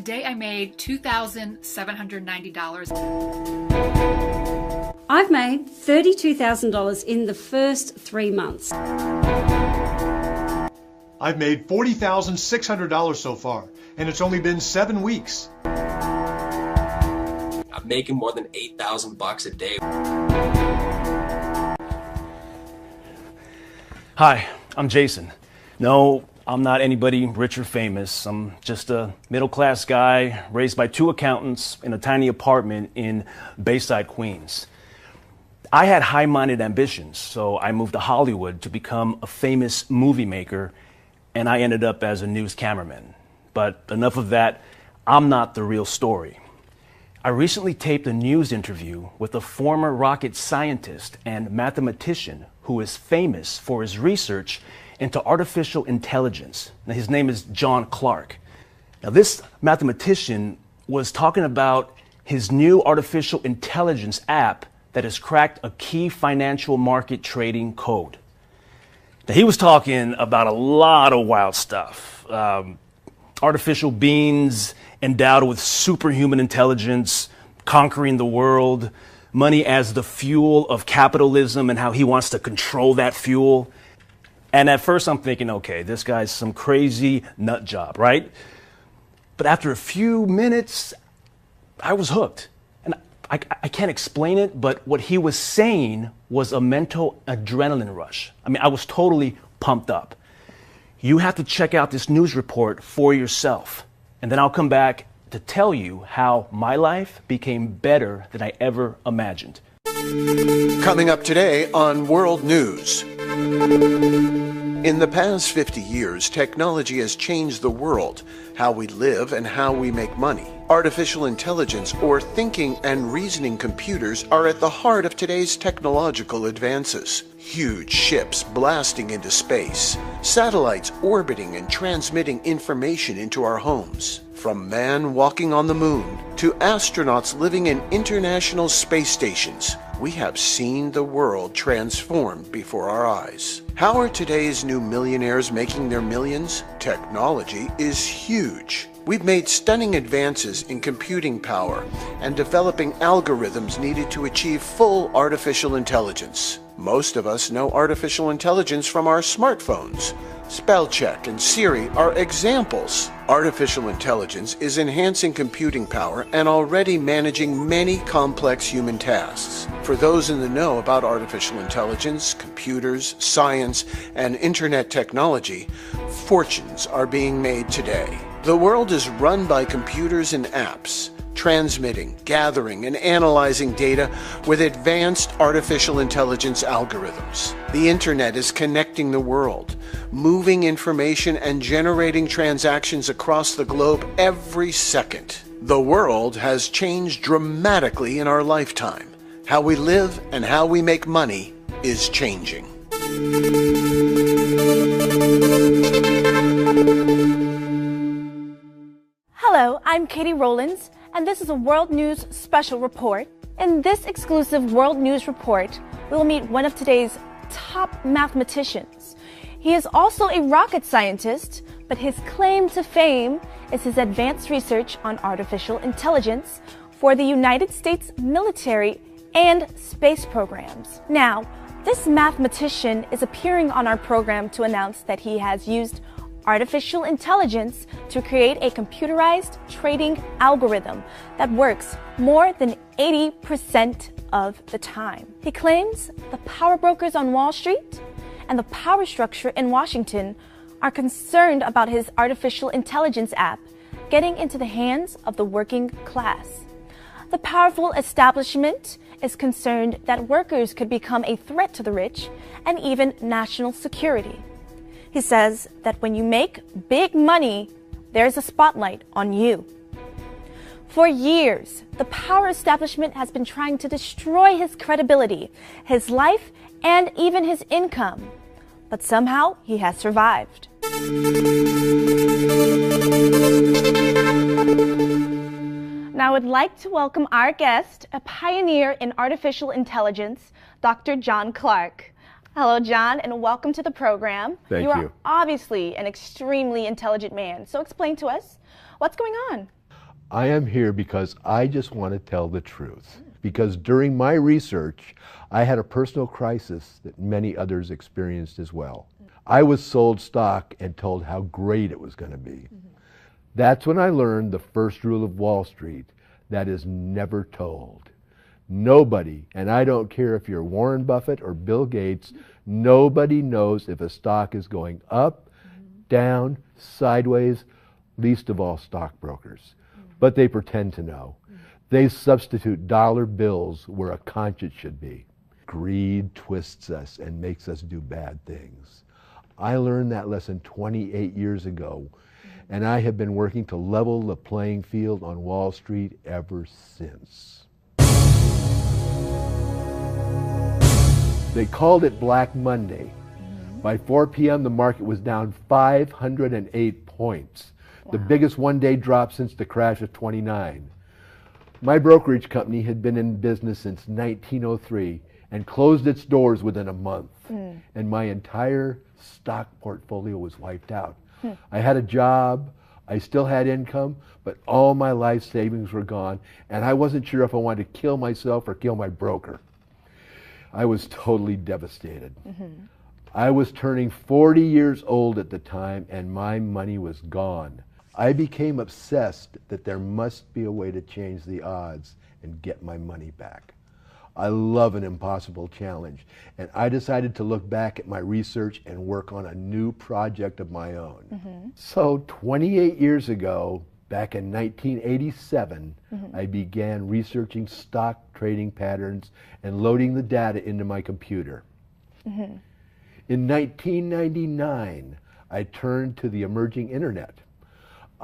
Today I made $2,790. I've made $32,000 in the first 3 months. I've made $40,600 so far, and it's only been 7 weeks. I'm making more than $8,000 a day. Hi, I'm Jason. No, I'm not anybody rich or famous. I'm just a middle-class guy raised by 2 accountants in a tiny apartment in Bayside, Queens. I had high-minded ambitions, so I moved to Hollywood to become a famous movie maker, and I ended up as a news cameraman. But enough of that, I'm not the real story. I recently taped a news interview with a former rocket scientist and mathematician who is famous for his research into artificial intelligence. Now, his name is John Clark. Now, this mathematician was talking about his new artificial intelligence app that has cracked a key financial market trading code. Now, he was talking about a lot of wild stuff. Artificial beings endowed with superhuman intelligence, conquering the world, money as the fuel of capitalism and how he wants to control that fuel. And at first I'm thinking, okay, this guy's some crazy nut job, right? But after a few minutes, I was hooked. And I can't explain it, but what he was saying was a mental adrenaline rush. I mean, I was totally pumped up. You have to check out this news report for yourself. And then I'll come back to tell you how my life became better than I ever imagined. Coming up today on World News. In the past 50 years, technology has changed the world, how we live and how we make money. Artificial intelligence, or thinking and reasoning computers, are at the heart of today's technological advances. Huge ships blasting into space, satellites orbiting and transmitting information into our homes. From man walking on the moon to astronauts living in international space stations, we have seen the world transform before our eyes. How are today's new millionaires making their millions? Technology is huge. We've made stunning advances in computing power and developing algorithms needed to achieve full artificial intelligence. Most of us know artificial intelligence from our smartphones. Spell check and Siri are examples. Artificial intelligence is enhancing computing power and already managing many complex human tasks. For those in the know about artificial intelligence, computers, science, and internet technology, fortunes are being made today. The world is run by computers and apps, transmitting, gathering, and analyzing data with advanced artificial intelligence algorithms. The internet is connecting the world, moving information and generating transactions across the globe every second. The world has changed dramatically in our lifetime. How we live and how we make money is changing. Hello, I'm Katie Rollins, and this is a World News Special Report. In this exclusive World News Report, we will meet one of today's top mathematicians. He is also a rocket scientist, but his claim to fame is his advanced research on artificial intelligence for the United States military and space programs. Now, this mathematician is appearing on our program to announce that he has used artificial intelligence to create a computerized trading algorithm that works more than 80% of the time. He claims the power brokers on Wall Street and the power structure in Washington are concerned about his artificial intelligence app getting into the hands of the working class. The powerful establishment is concerned that workers could become a threat to the rich and even national security. He says that when you make big money, there's a spotlight on you. For years, the power establishment has been trying to destroy his credibility, his life, and even his income. But somehow he has survived. Now I would like to welcome our guest, a pioneer in artificial intelligence, Dr. John Clark. Hello, John, and welcome to the program. Thank you. You are obviously an extremely intelligent man. So explain to us, what's going on? I am here because I just want to tell the truth. Because during my research, I had a personal crisis that many others experienced as well. I was sold stock and told how great it was going to be. That's when I learned the first rule of Wall Street, that is never told. Nobody, and I don't care if you're Warren Buffett or Bill Gates, nobody knows if a stock is going up, down, sideways, least of all stockbrokers. But they pretend to know. They substitute dollar bills where a conscience should be. Greed twists us and makes us do bad things. I learned that lesson 28 years ago, and I have been working to level the playing field on Wall Street ever since. They called it Black Monday. By 4 p.m., the market was down 508 points, the biggest one-day drop since the crash of '29. My brokerage company had been in business since 1903 and closed its doors within a month, and my entire stock portfolio was wiped out. I had a job, I still had income, but all my life savings were gone, and I wasn't sure if I wanted to kill myself or kill my broker. I was totally devastated. I was turning 40 years old at the time, and my money was gone. I became obsessed that there must be a way to change the odds and get my money back. I love an impossible challenge, and I decided to look back at my research and work on a new project of my own. So 28 years ago, back in 1987, I began researching stock trading patterns and loading the data into my computer. In 1999, I turned to the emerging internet.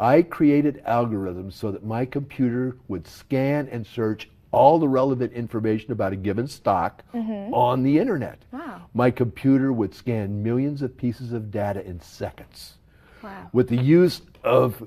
I created algorithms so that my computer would scan and search all the relevant information about a given stock on the internet. Wow. My computer would scan millions of pieces of data in seconds. Wow. With the use of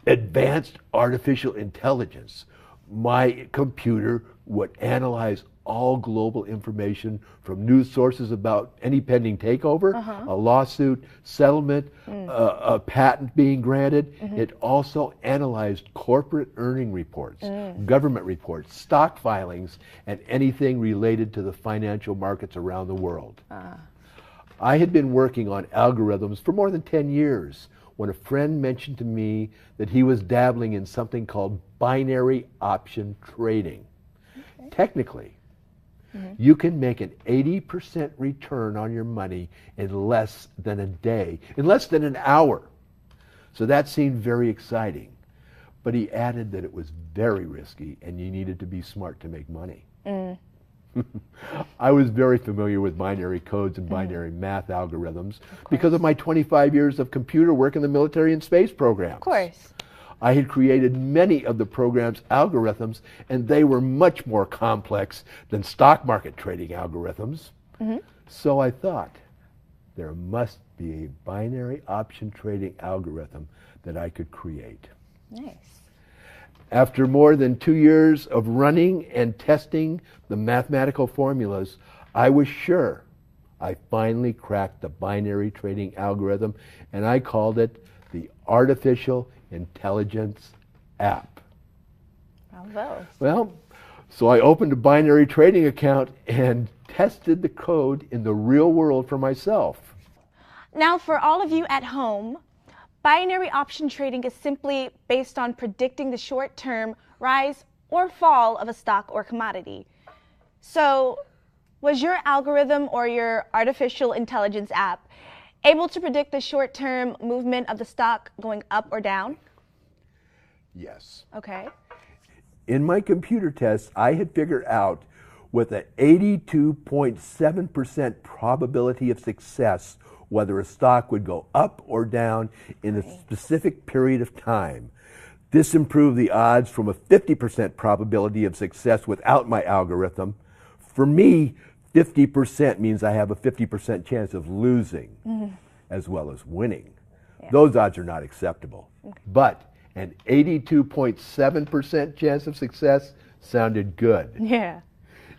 advanced artificial intelligence, my computer would analyze all global information from news sources about any pending takeover, a lawsuit, settlement, a patent being granted. It also analyzed corporate earning reports, government reports, stock filings, and anything related to the financial markets around the world. I had been working on algorithms for more than 10 years when a friend mentioned to me that he was dabbling in something called binary option trading. Technically, you can make an 80% return on your money in less than a day, in less than an hour. So that seemed very exciting. But he added that it was very risky and you needed to be smart to make money. I was very familiar with binary codes and binary math algorithms because of my 25 years of computer work in the military and space programs. Of course. I had created many of the program's algorithms, and they were much more complex than stock market trading algorithms. So I thought, there must be a binary option trading algorithm that I could create. Nice. After more than 2 years of running and testing the mathematical formulas, I was sure I finally cracked the binary trading algorithm, and I called it the Artificial Intelligence app. Bravo. Well, so I opened a binary trading account and tested the code in the real world for myself. Now, for all of you at home, binary option trading is simply based on predicting the short-term rise or fall of a stock or commodity. So, was your algorithm or your artificial intelligence app able to predict the short-term movement of the stock going up or down? Yes. Okay. In my computer tests, I had figured out with an 82.7% probability of success whether a stock would go up or down in a specific period of time. This improved the odds from a 50% probability of success without my algorithm. For me, 50% means I have a 50% chance of losing as well as winning. Those odds are not acceptable. But an 82.7% chance of success sounded good. Yeah.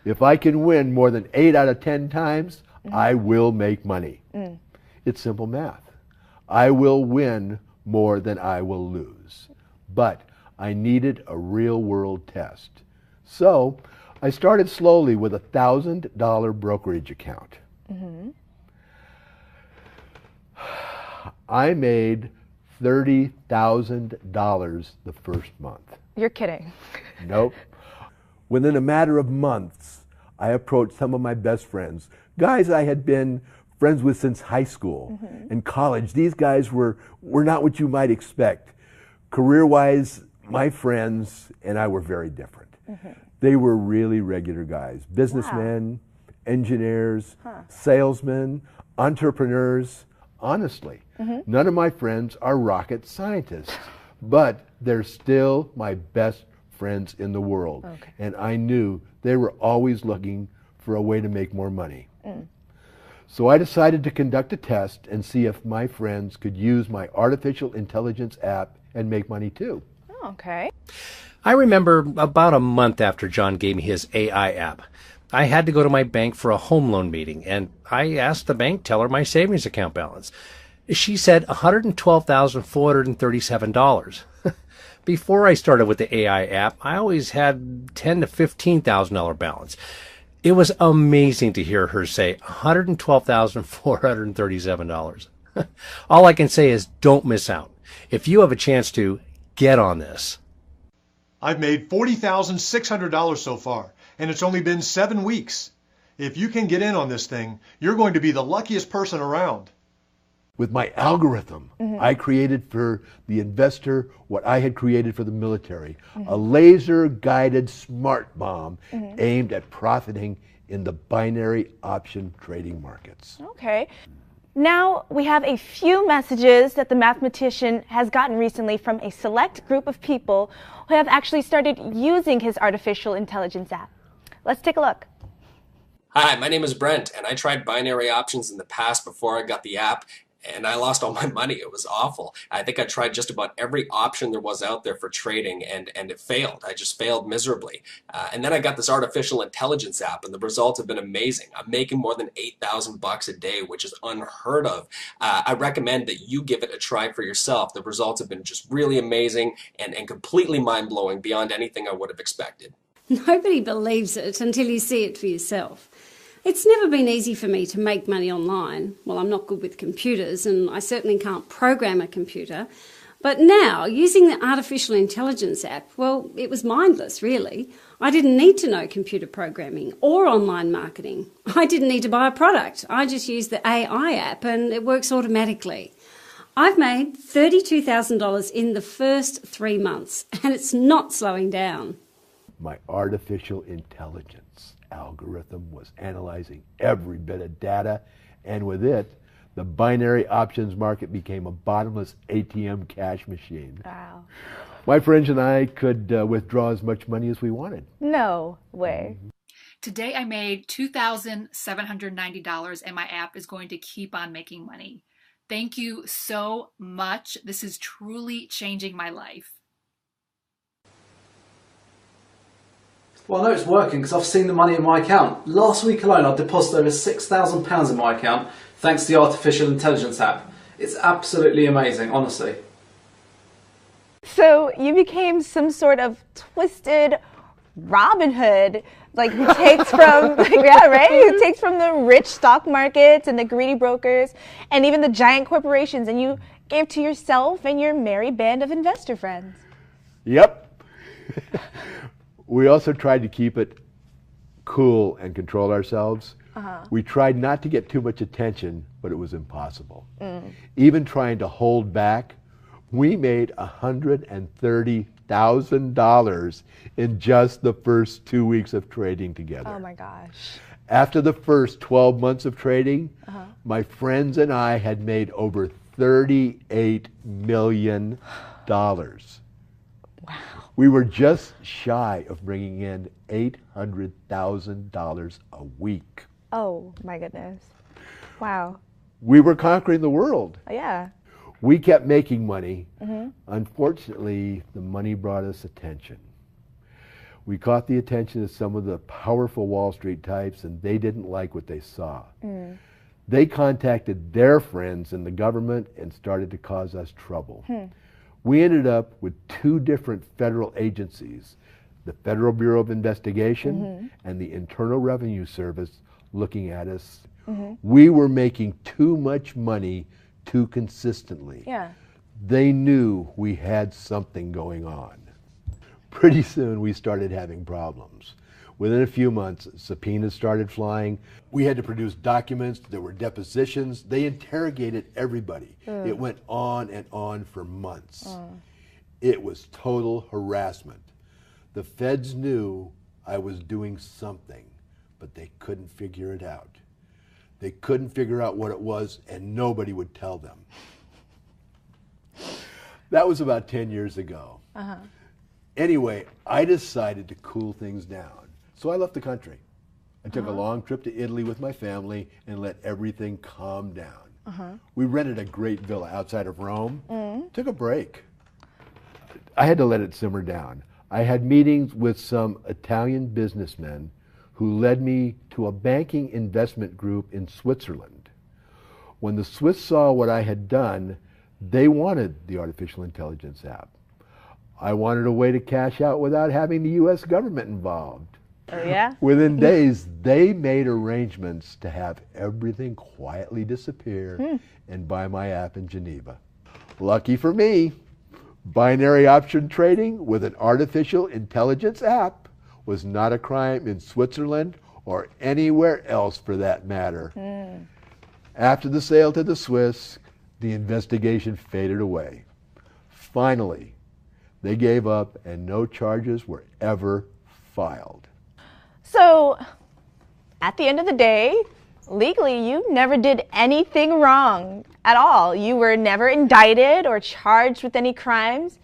If I can win more than 8 out of 10 times, I will make money. It's simple math. I will win more than I will lose. But I needed a real-world test. So I started slowly with a $1,000 brokerage account. I made $30,000 the first month. You're kidding. Nope. Within a matter of months, I approached some of my best friends, guys I had been friends with since high school and college. These guys were not what you might expect. Career-wise, my friends and I were very different. They were really regular guys, businessmen, engineers, salesmen, entrepreneurs. Honestly, none of my friends are rocket scientists, but they're still my best friends in the world. And I knew they were always looking for a way to make more money. So I decided to conduct a test and see if my friends could use my artificial intelligence app and make money too. Okay. I remember about a month after John gave me his AI app, I had to go to my bank for a home loan meeting, and I asked the bank teller my savings account balance. She said $112,437. Before I started with the AI app, I always had $10,000 to $15,000 balance. It was amazing to hear her say $112,437. All I can say is don't miss out. If you have a chance to, get on this. I've made $40,600 so far, and it's only been 7 weeks. If you can get in on this thing, you're going to be the luckiest person around. With my algorithm, I created for the investor what I had created for the military, a laser-guided smart bomb aimed at profiting in the binary option trading markets. Okay. Now we have a few messages that the mathematician has gotten recently from a select group of people who have actually started using his artificial intelligence app. Let's take a look. Hi, my name is Brent, and I tried binary options in the past before I got the app, and I lost all my money. It was awful. I think I tried just about every option there was out there for trading, and it failed. I just failed miserably. And then I got this artificial intelligence app, and the results have been amazing. I'm making more than $8,000 a day, which is unheard of. I recommend that you give it a try for yourself. The results have been just really amazing and completely mind-blowing beyond anything I would have expected. Nobody believes it until you see it for yourself. It's never been easy for me to make money online. Well, I'm not good with computers, and I certainly can't program a computer. But now, using the artificial intelligence app, well, it was mindless, really. I didn't need to know computer programming or online marketing. I didn't need to buy a product. I just used the AI app, and it works automatically. I've made $32,000 in the first 3 months, and it's not slowing down. My artificial intelligence algorithm was analyzing every bit of data, and with it, the binary options market became a bottomless ATM cash machine. Wow. My friends and I could withdraw as much money as we wanted. No way. Today I made $2,790, and my app is going to keep on making money. Thank you so much. This is truly changing my life. Well, I know it's working because I've seen the money in my account. Last week alone, I deposited over £6,000 in my account thanks to the artificial intelligence app. It's absolutely amazing, honestly. So you became some sort of twisted Robin Hood, like who takes from, yeah, right? Who takes from the rich stock markets and the greedy brokers and even the giant corporations, and you gave to yourself and your merry band of investor friends. Yep. We also tried to keep it cool and control ourselves. We tried not to get too much attention, but it was impossible. Even trying to hold back, we made $130,000 in just the first 2 weeks of trading together. Oh my gosh. After the first 12 months of trading, my friends and I had made over $38 million. We were just shy of bringing in $800,000 a week. Oh my goodness. Wow. We were conquering the world. Yeah. We kept making money. Unfortunately, the money brought us attention. We caught the attention of some of the powerful Wall Street types, and they didn't like what they saw. They contacted their friends in the government and started to cause us trouble. We ended up with 2 different federal agencies, the Federal Bureau of Investigation and the Internal Revenue Service, looking at us. We were making too much money too consistently. Yeah. They knew we had something going on. Pretty soon we started having problems. Within a few months, subpoenas started flying. We had to produce documents. There were depositions. They interrogated everybody. It went on and on for months. It was total harassment. The feds knew I was doing something, but they couldn't figure it out. They couldn't figure out what it was, and nobody would tell them. That was about 10 years ago. Anyway, I decided to cool things down. So I left the country. I took a long trip to Italy with my family and let everything calm down. We rented a great villa outside of Rome, took a break. I had to let it simmer down. I had meetings with some Italian businessmen who led me to a banking investment group in Switzerland. When the Swiss saw what I had done, they wanted the artificial intelligence app. I wanted a way to cash out without having the U.S. government involved. Oh, yeah? Within days, they made arrangements to have everything quietly disappear and buy my app in Geneva. Lucky for me, binary option trading with an artificial intelligence app was not a crime in Switzerland or anywhere else for that matter. After the sale to the Swiss, the investigation faded away. Finally, they gave up and no charges were ever filed. So, at the end of the day, legally, you never did anything wrong at all. You were never indicted or charged with any crimes.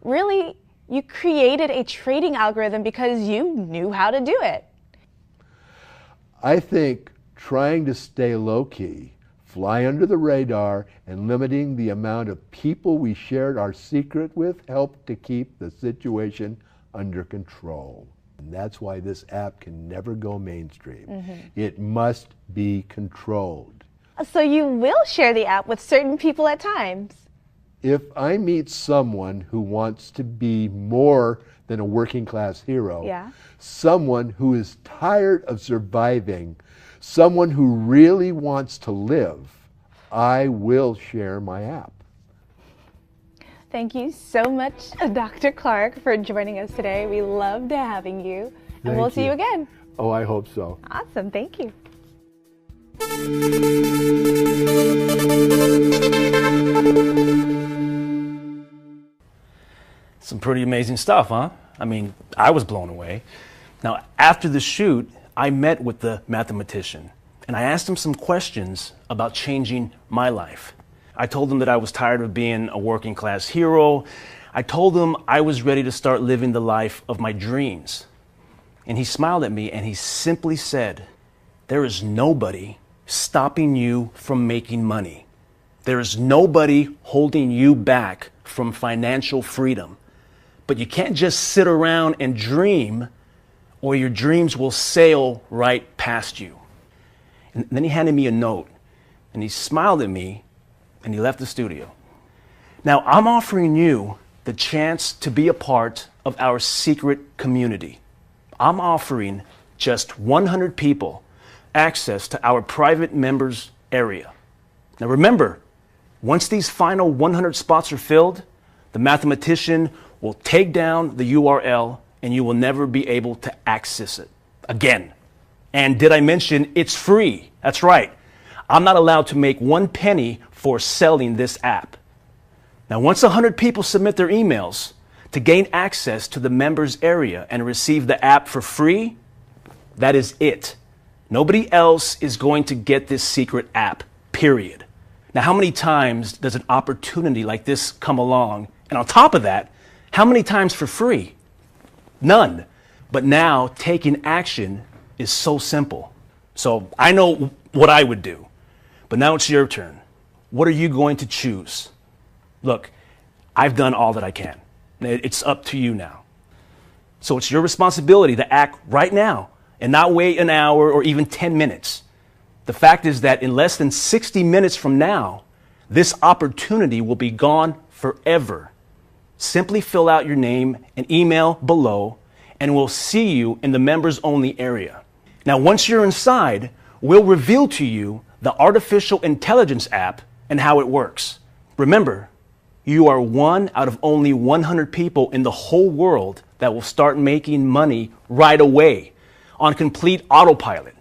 Really, you created a trading algorithm because you knew how to do it. I think trying to stay low-key, fly under the radar, and limiting the amount of people we shared our secret with helped to keep the situation under control. And that's why this app can never go mainstream. It must be controlled. So you will share the app with certain people at times. If I meet someone who wants to be more than a working class hero, someone who is tired of surviving, someone who really wants to live, I will share my app. Thank you so much, Dr. Clark, for joining us today. We loved having you, and we'll see you again. Oh, I hope so. Awesome. Thank you. Some pretty amazing stuff, huh? I mean, I was blown away. Now, after the shoot, I met with the mathematician, and I asked him some questions about changing my life. I told him that I was tired of being a working class hero. I told him I was ready to start living the life of my dreams. And he smiled at me and he simply said, "There is nobody stopping you from making money. There is nobody holding you back from financial freedom. But you can't just sit around and dream, or your dreams will sail right past you." And then he handed me a note and he smiled at me and he left the studio. Now, I'm offering you the chance to be a part of our secret community. I'm offering just 100 people access to our private members area. Now remember, once these final 100 spots are filled, the mathematician will take down the URL and you will never be able to access it again. And did I mention it's free? That's right. I'm not allowed to make 1 penny for selling this app. Now, once 100 people submit their emails to gain access to the members area and receive the app for free, that is it. Nobody else is going to get this secret app, period. Now, how many times does an opportunity like this come along? And on top of that, how many times for free? None. But now taking action is so simple. So I know what I would do, but now it's your turn. What are you going to choose? Look, I've done all that I can. It's up to you now. So it's your responsibility to act right now and not wait an hour or even 10 minutes. The fact is that in less than 60 minutes from now, this opportunity will be gone forever. Simply fill out your name and email below, and we'll see you in the members only area. Now, once you're inside, we'll reveal to you the artificial intelligence app and how it works. Remember, you are one out of only 100 people in the whole world that will start making money right away on complete autopilot.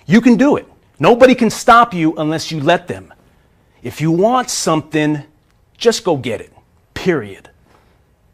You can do it. Nobody can stop you unless you let them. If you want something, just go get it. Period.